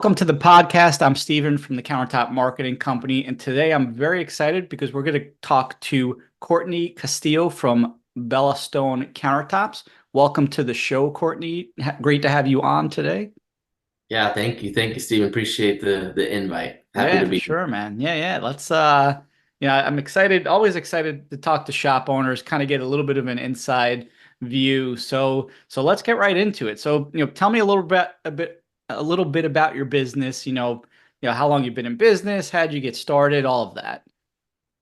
Welcome to the podcast. I'm Steven from the Countertop Marketing Company, and today I'm very excited because we're going to talk to Courtney Castillo from Bella Stone Countertops. Welcome to the show, Courtney. Great to have you on today. Yeah, thank you. Thank you, Steve. Appreciate the invite. Happy Yeah, to for be here. sure, man. Yeah. Let's I'm excited, always excited to talk to shop owners, kind of get a little bit of an inside view. So let's get right into it. So, tell me a little bit about your business, how long you've been in business, how'd you get started, all of that.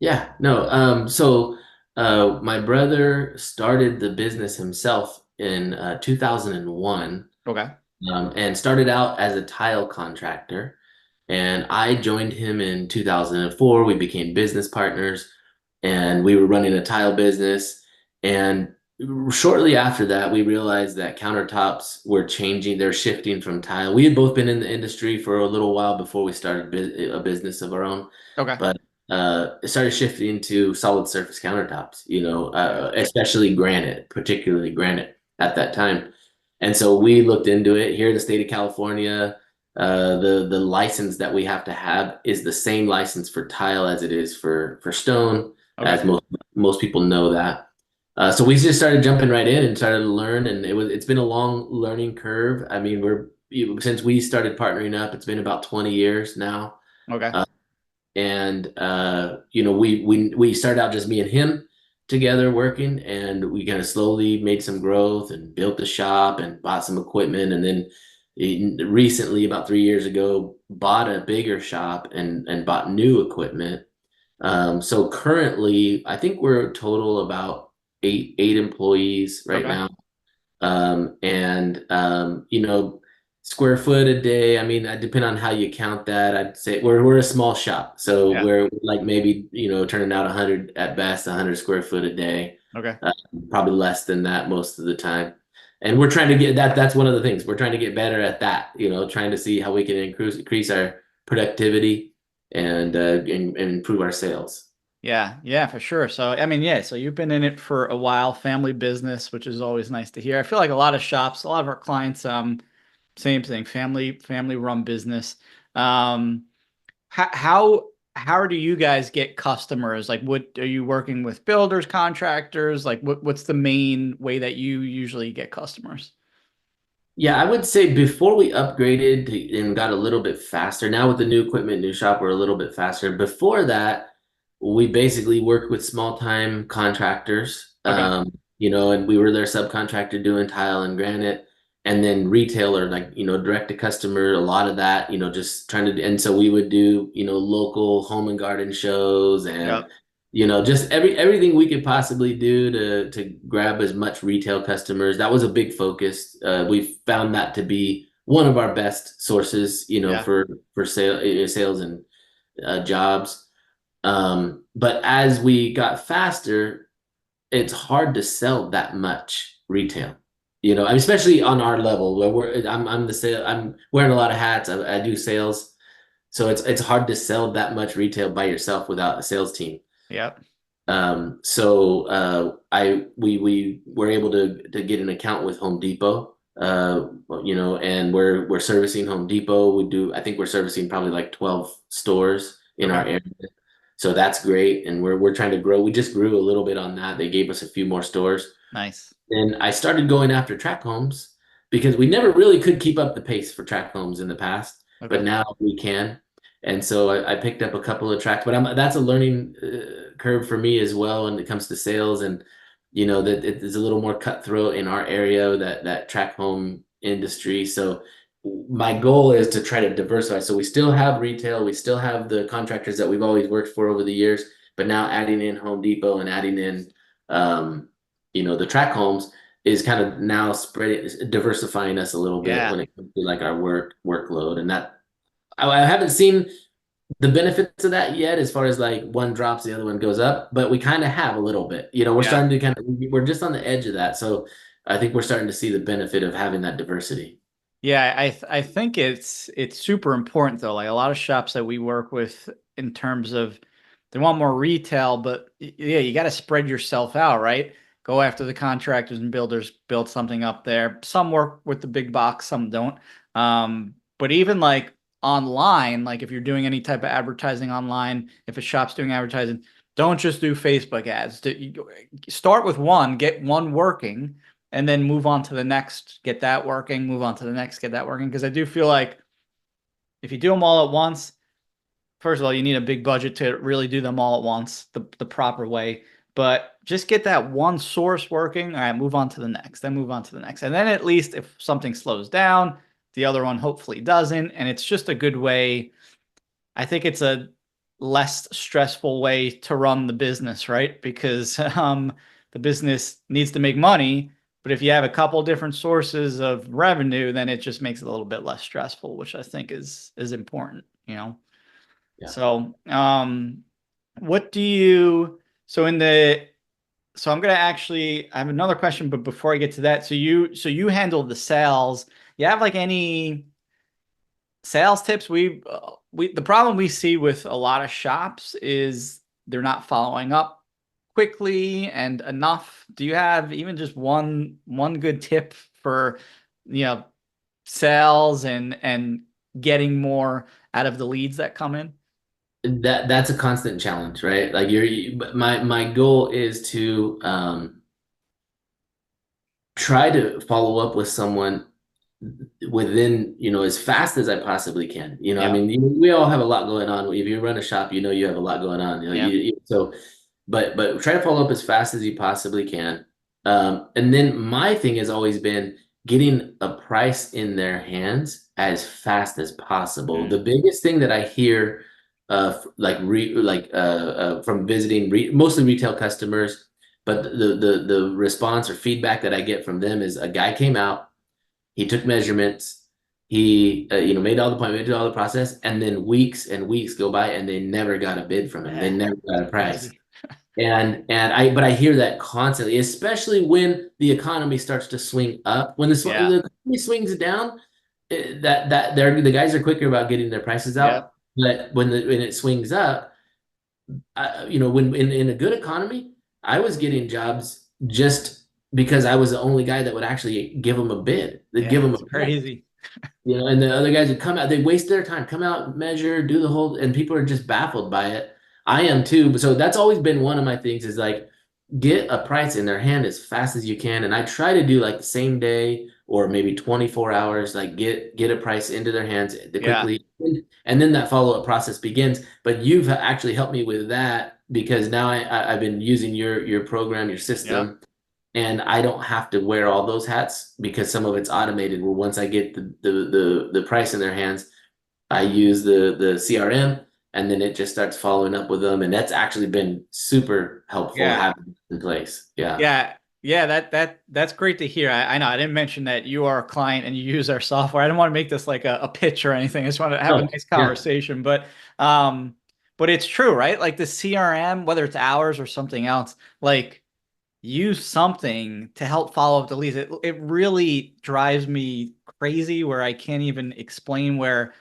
Yeah, no. My brother started the business himself in 2001, Okay. and started out as a tile contractor. And I joined him in 2004. We became business partners, and we were running a tile business. And shortly after that, we realized that countertops were changing. They're shifting from tile. We had both been in the industry for a little while before we started a business of our own, Okay. but it started shifting to solid surface countertops, Yeah. especially granite, particularly granite at that time. And so we looked into it here in the state of California. The license that we have to have is the same license for tile as it is for stone, Okay. as most people know that. So we just started jumping right in and started to learn, and it's been a long learning curve. I mean, since we started partnering up, it's been about 20 years now. Okay. Uh, and we started out just me and him together working, and we kind of slowly made some growth and built the shop and bought some equipment, and then recently, about 3 years ago, bought a bigger shop and bought new equipment. So currently, I think we're a total about eight employees right Okay. now. And square foot a day. I mean, I depend on how you count that. I'd say we're a small shop, so Yeah. we're like maybe turning out 100 at best, 100 square foot a day. Okay. Uh, Probably less than that most of the time. And we're trying to get that. That's one of the things we're trying to get better at that. Trying to see how we can increase our productivity and improve our sales. Yeah, for sure. So, I mean, yeah, so you've been in it for a while, family business, which is always nice to hear. I feel like a lot of shops, a lot of our clients, same thing, family run business. Um, how do you guys get customers? Like, what are you working with builders, contractors? Like, what's the main way that you usually get customers? Yeah, I would say before we upgraded and got a little bit faster. Now with the new equipment, new shop, we're a little bit faster. Before that, we basically worked with small time contractors, Okay. and we were their subcontractor doing tile and granite, and then retailer, like, direct to customer, a lot of that, just trying to, and so we would do, local home and garden shows and Yep. just everything we could possibly do to grab as much retail customers. That was a big focus. We found that to be one of our best sources, Yeah. for sales and jobs. But as we got faster, it's hard to sell that much retail. Especially on our level where I'm wearing a lot of hats. I do sales, so it's hard to sell that much retail by yourself without a sales team. Yep. I we were able to get an account with Home Depot, and we're servicing Home Depot. I think we're servicing probably like 12 stores in our Okay. area. So that's great, and we're trying to grow. We just grew a little bit on that. They gave us a few more stores. Nice. And I started going after track homes because we never really could keep up the pace for track homes in the past, but Okay. now we can. And so I picked up a couple of tracks, but that's a learning curve for me as well when it comes to sales. And that it is a little more cutthroat in our area, that track home industry. So my goal is to try to diversify. So we still have retail, we still have the contractors that we've always worked for over the years, but now adding in Home Depot and adding in um, the track homes is kind of now spreading, diversifying us a little bit Yeah. when it comes to like our workload. And that I haven't seen the benefits of that yet, as far as like one drops, the other one goes up, but we kind of have a little bit. We're Yeah. starting to we're just on the edge of that. So I think we're starting to see the benefit of having that diversity. Yeah, I think it's super important though. Like a lot of shops that we work with in terms of they want more retail, but yeah, you got to spread yourself out, right? Go after the contractors and builders, build something up there. Some work with the big box, some don't. But even like online, like if you're doing any type of advertising online, if a shop's doing advertising, don't just do Facebook ads. Start with one, get one working, and then move on to the next, get that working, move on to the next, get that working. Because I do feel like if you do them all at once, first of all, you need a big budget to really do them all at once, the proper way. But just get that one source working. All right, move on to the next, then move on to the next. And then at least if something slows down, the other one hopefully doesn't. And it's just a good way. I think it's a less stressful way to run the business, right? Because the business needs to make money. But if you have a couple different sources of revenue, then it just makes it a little bit less stressful, which I think is important, you know? Yeah. So, what do you, so in the, so I'm gonna actually, I have another question, but before I get to that, so you handle the sales. You have like any sales tips? The problem we see with a lot of shops is they're not following up quickly and enough. Do you have even just one good tip for, you know, sales and getting more out of the leads that come in? That's a constant challenge, right? Like my goal is to try to follow up with someone within, as fast as I possibly can. I Yeah, mean, we all have a lot going on. If you run a shop, you have a lot going on. yeah, So, but try to follow up as fast as you possibly can. And then my thing has always been getting a price in their hands as fast as possible. The mm, biggest thing that I hear, from visiting mostly retail customers, but the response or feedback that I get from them is a guy came out, he took measurements, he made all the appointment, did all the process, and then weeks and weeks go by and they never got a bid from him. They yeah, never got a price. crazy. But I hear that constantly, especially when the economy starts to swing up. When Yeah, the economy swings down, the guys are quicker about getting their prices yeah, out. But when it swings up, when in a good economy, I was getting jobs just because I was the only guy that would actually give them a bid. They'd give yeah, them it's a price. crazy. And the other guys would come out, they waste their time, come out, measure, do the whole, and people are just baffled by it. I am too. So that's always been one of my things is like get a price in their hand as fast as you can. And I try to do like the same day or maybe 24 hours, like get a price into their hands Yeah, quickly. And then that follow-up process begins. But you've actually helped me with that because now I've been using your program, your yeah, system, and I don't have to wear all those hats because some of it's automated. Where once I get the price in their hands, I use the CRM, and then it just starts following up with them, and that's actually been super helpful yeah. having it in place. Yeah. Yeah, yeah, that's great to hear. I know I didn't mention that you are a client and you use our software. I didn't want to make this like a pitch or anything. I just want to have a Oh, nice yeah. conversation. But it's true, right? Like the CRM, whether it's ours or something else, like use something to help follow up the leads. It really drives me crazy where I can't even explain where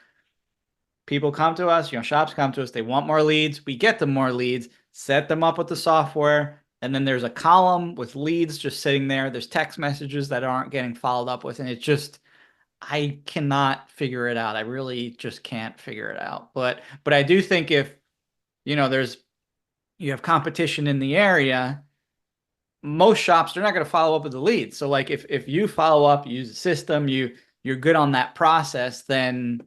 people come to us, shops come to us, they want more leads, we get them more leads, set them up with the software, and then there's a column with leads just sitting there. There's text messages that aren't getting followed up with, and it just I cannot figure it out. I really just can't figure it out. But I do think if there's you have competition in the area, most shops they're not going to follow up with the leads. So like if you follow up, you use the system, you're good on that process, then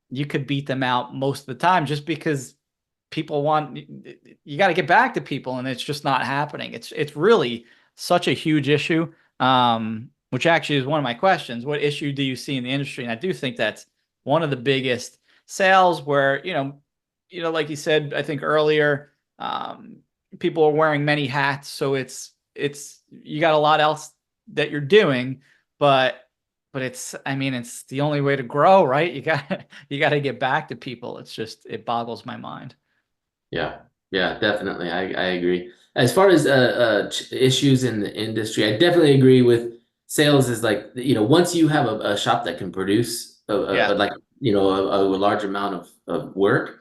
you could beat them out most of the time just because people want you got to get back to people and it's just not happening. It's really such a huge issue. Which actually is one of my questions. What issue do you see in the industry? And I do think that's one of the biggest sales where, like you said, I think earlier, people are wearing many hats, so it's you got a lot else that you're doing, but it's I mean it's the only way to grow, right? You got to get back to people. It boggles my mind. Yeah. Yeah, definitely. I agree. As far as issues in the industry, I definitely agree with sales is like, once you have a shop that can produce Yeah. like, a large amount of work,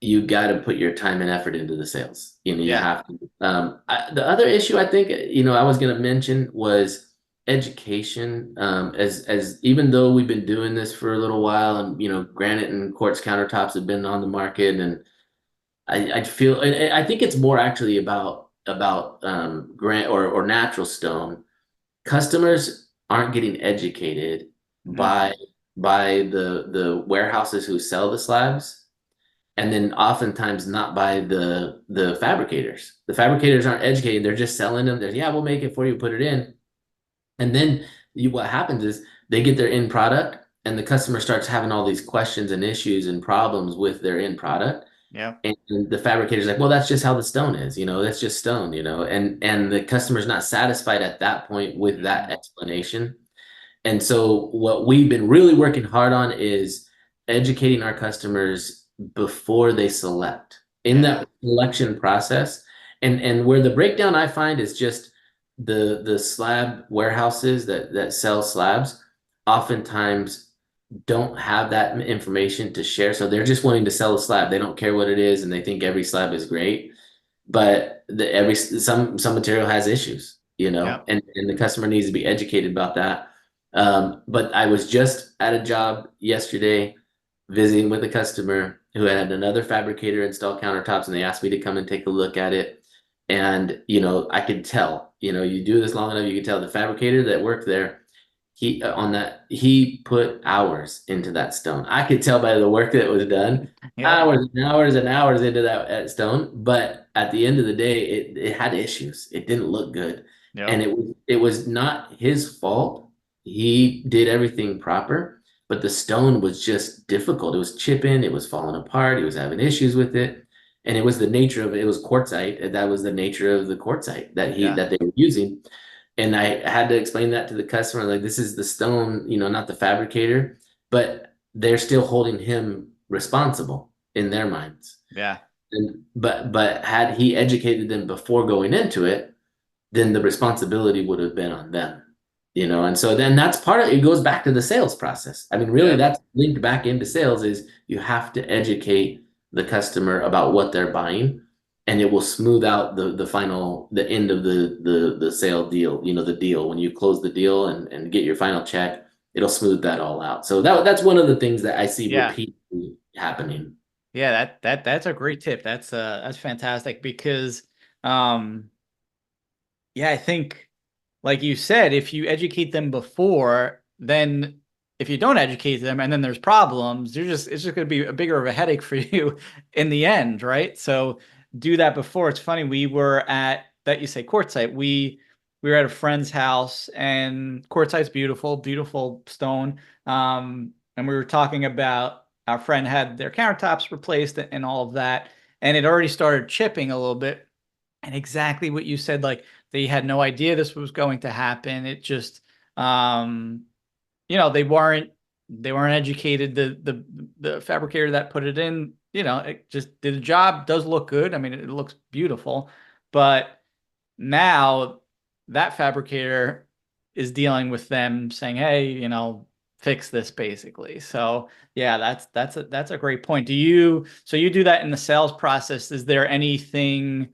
you got to put your time and effort into the sales. You Yeah. have to. The other issue I think, I was going to mention was education, as even though we've been doing this for a little while, and granite and quartz countertops have been on the market, and I feel, and I think it's more actually about granite or natural stone. Customers aren't getting educated Mhm. by the warehouses who sell the slabs, and then oftentimes not by the fabricators. The fabricators aren't educated; they're just selling them. They're, yeah, we'll make it for you, put it in, and then what happens is they get their end product, and the customer starts having all these questions and issues and problems with their end product. Yeah. And the fabricator's like, well, that's just how the stone is, that's just stone, and the customer's not satisfied at that point with that Mhm. explanation. And so what we've been really working hard on is educating our customers before they select in Yeah. that selection process. And where the breakdown I find is just the slab warehouses that sell slabs oftentimes don't have that information to share. So they're just wanting to sell a slab. They don't care what it is, and they think every slab is great. But every some material has issues, Yeah. and the customer needs to be educated about that. But I was just at a job yesterday visiting with a customer who had another fabricator install countertops, and they asked me to come and take a look at it. And I could tell, you do this long enough, you can tell the fabricator that worked there, he put hours into that stone. I could tell by the work that was done, Yep. hours and hours and hours into that stone. But at the end of the day, it had issues. It didn't look good, and Yep. it was not his fault. He did everything proper, but the stone was just difficult. It was chipping, it was falling apart, he was having issues with it. And it was the nature of it. It was quartzite, and that was the nature of the quartzite Yeah. that they were using. And I had to explain that to the customer, like, this is the stone, not the fabricator, but they're still holding him responsible in their minds. Yeah. But had he educated them before going into it, then the responsibility would have been on them, and so then that's part of it. Goes back to the sales process. I mean, really, Yep. that's linked back into sales. Is you have to educate the customer about what they're buying, and it will smooth out the end of the sale deal, the deal. When you close the deal and get your final check, it'll smooth that all out. So that's one of the things that I see Yeah. repeatedly happening. Yeah, that's a great tip. That's fantastic because um yeah, I think like you said, if you educate them before, then if you don't educate them and then there's problems, it's just going to be a bigger of a headache for you in the end, right? So do that before. It's funny, we were at that you say quartzite. We were at a friend's house and quartzite's beautiful, beautiful stone. And we were talking about our friend had their countertops replaced and all of that, and it already started chipping a little bit. And exactly what you said, like they had no idea this was going to happen. It just, um, they weren't educated. The fabricator that put it in, it just did a job. Does look good. I mean, it looks beautiful, but now that fabricator is dealing with them saying, "Hey, fix this," basically. So yeah, that's a great point. So you do that in the sales process? Is there anything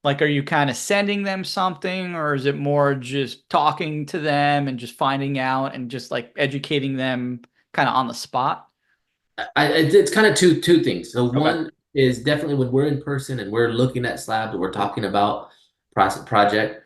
like, are you kind of sending them something, or is it more just talking to them and just finding out and just like educating them kind of on the spot? It's kind of two things. So Okay, one is definitely when we're in person and we're looking at slabs, we're talking about project.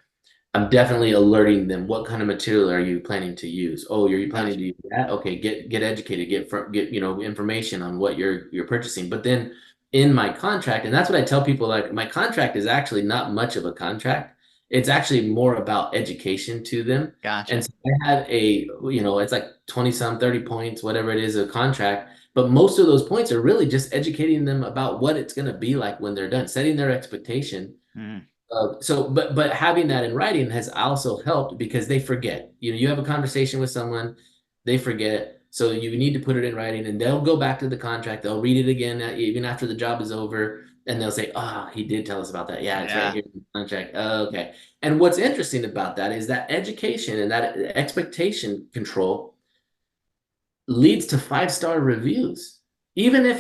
I'm definitely alerting them. What kind of material are you planning to use? Oh, are you planning gotcha. to use that? Okay, get educated, get information on what you're purchasing. But then in my contract, and that's what I tell people, like my contract is actually not much of a contract. It's actually more about education to them. And Gotcha. so I have it's like 20 some 30 points, whatever it is, a contract. But most of those points are really just educating them about what it's going to be like when they're done, setting their expectation. Mhm. But having that in writing has also helped because they forget. You have a conversation with someone, they forget. So you need to put it in writing, and they'll go back to the contract. They'll read it again, even after the job is over, and they'll say, "Oh, he did tell us about that. Yeah, it's right Yeah. here in the contract." Oh, okay. And what's interesting about that is that education and that expectation control leads to 5-star reviews. Even if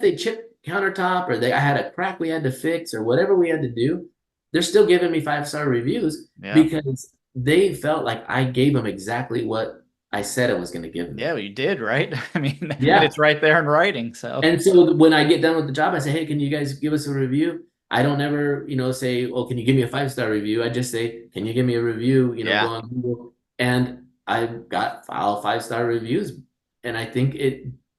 they chipped countertop or I had a crack we had to fix or whatever we had to do, they're still giving me 5-star reviews Yeah. because they felt like I gave them exactly what I said I was going to give them. Yeah, well, you did, right? I mean, and Yeah. it's right there in writing. So And so when I get done with the job, I say, hey, can you guys give us a review? I don't ever, say, well, can you give me a 5-star review? I just say, can you give me a review? Go yeah, on Google. And I got all 5-star reviews. And I think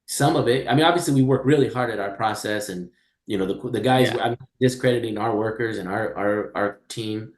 some of it, I mean, obviously we work really hard at our process and, the guys, yeah, I'm discrediting our workers and our team.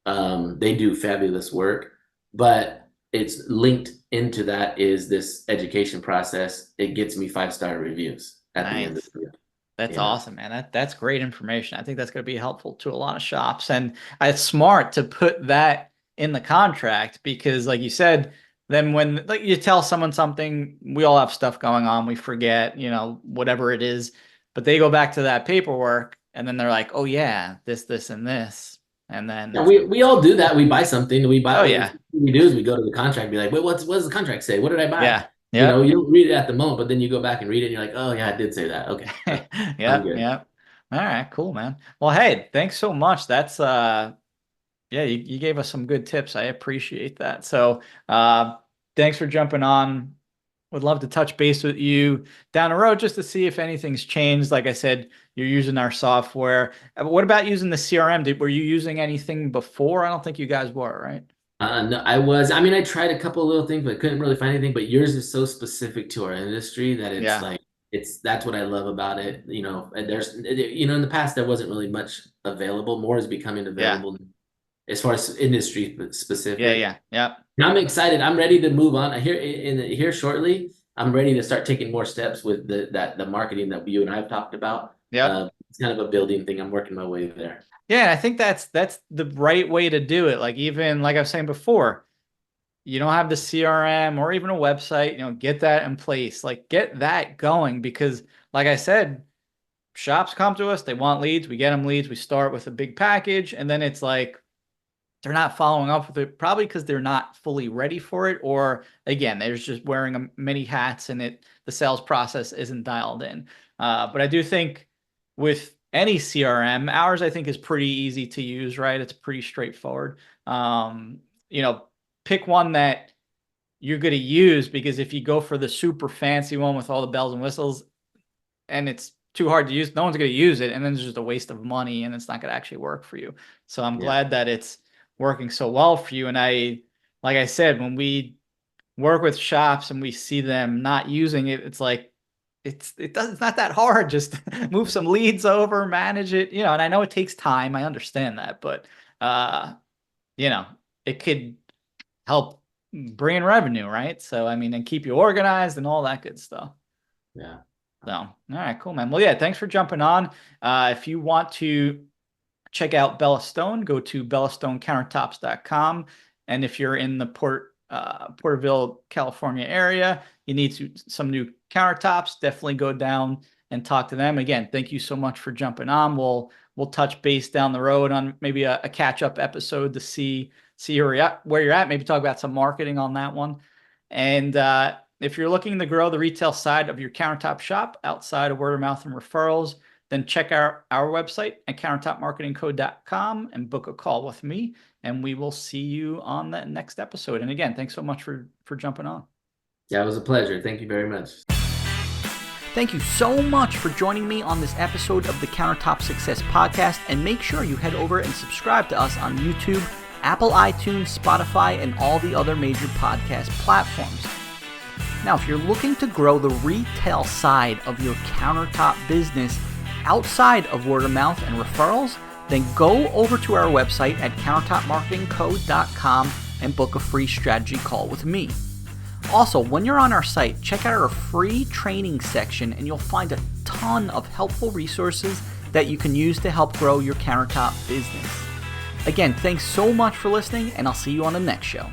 They do fabulous work, but it's linked into that is this education process. It gets me 5-star reviews at the end of nice. the year, That's you know. awesome, man. That's great information. I think that's going to be helpful to a lot of shops, and it's smart to put that in the contract because, like you said, then when like you tell someone something, we all have stuff going on, we forget, whatever it is, but they go back to that paperwork, and then they're like, "Oh yeah, this, and this," and Yeah, then, we all do that. We buy something. oh What yeah, we do is we go to the contract, and be like, wait, what does the contract say? What did I buy? yeah, yep, You don't read it at the moment, but then you go back and read it, and you're like, oh yeah, I did say that. Okay, I'm yep, good. yep. All right, cool, man. Well, hey, thanks so much. That's Yeah, you gave us some good tips. I appreciate that. So, thanks for jumping on. Would love to touch base with you down the road just to see if anything's changed. Like I said, you're using our software. What about using the CRM? Were you using anything before? I don't think you guys were, right? No, I tried a couple of little things, but couldn't really find anything. But yours is so specific to our industry that it's Yeah, like, that's what I love about it. And in the past, there wasn't really much available. More is becoming yeah, available as far as industry yeah, specific. yeah, yeah. And I'm excited. I'm ready to move on. Here shortly, I'm ready to start taking more steps with the marketing that you and I have talked about. Yep. It's kind of a building thing. I'm working my way there. Yeah, I think that's the right way to do it. Like even like I was saying before, you don't have the CRM or even a website, get that in place. Like get that going because like I said, shops come to us, they want leads, we get them leads, we start with a big package, and then it's like they're not following up with it, probably because they're not fully ready for it, or again, they're just wearing many hats and the sales process isn't dialed in. But I do think with any CRM, ours I think is pretty easy to use, right? It's pretty straightforward. You know, pick one that you're going to use because if you go for the super fancy one with all the bells and whistles, and it's too hard to use, no one's going to use it, and then it's just a waste of money, and it's not going to actually work for you. So I'm Yeah, glad that it's working so well for you. And like I said, when we work with shops and we see them not using it, it's like it's not that hard. Just move some leads over, manage it, And I know it takes time. I understand that, but uh, you know, it could help bring in revenue, right? So I mean, and keep you organized and all that good stuff. yeah. So, all right, cool, man. Well, yeah, thanks for jumping on. If you want to check out Bella Stone, go to bellastonecountertops.com. And if you're in the Porterville, California area, you need some new countertops, definitely go down and talk to them. Again, thank you so much for jumping on. We'll touch base down the road on maybe a catch-up episode to see where you're at, maybe talk about some marketing on that one. And if you're looking to grow the retail side of your countertop shop outside of word of mouth and referrals, then check our website at countertopmarketingcode.com and book a call with me, and we will see you on the next episode. And again, thanks so much for jumping on. Yeah, it was a pleasure. Thank you very much. Thank you so much for joining me on this episode of the Countertop Success Podcast, and make sure you head over and subscribe to us on YouTube, Apple iTunes, Spotify, and all the other major podcast platforms. Now, if you're looking to grow the retail side of your countertop business outside of word of mouth and referrals, then go over to our website at countertopmarketingcode.com and book a free strategy call with me. Also, when you're on our site, check out our free training section and you'll find a ton of helpful resources that you can use to help grow your countertop business. Again, thanks so much for listening, and I'll see you on the next show.